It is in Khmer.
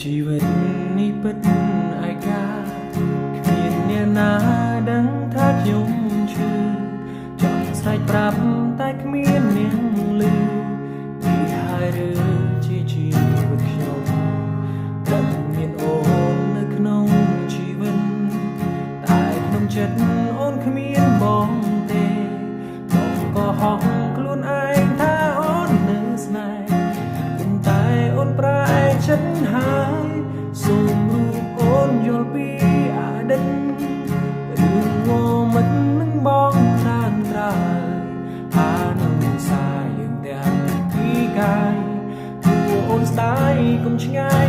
ជីវិតនេះពិតឯកាគ្មានអ្នកណាដឹងថាខ្ញុំឈឺចង់ស្រែកប្រាប់តែគ្មានអ្នកឮនេះហើយឬជាជីវិតខ្ញុំតែមានអូននៅក្នុងជីវិតតែក្នុងចិត្តអូនគ្មានបងទេបងក៏ហោះខ្លួនឯងថាអូននៅស្នេហ៍ប៉ុន្តែអូនប្រែចិត្តហើយសូមរូបអូនយល់ពីអតីតរឿងងមិននឹងបងប្រានត្រើយអានឹងសាយើងទាំងពីកាយព្រោះអូនស្ដាយកុំឆ្ងាយ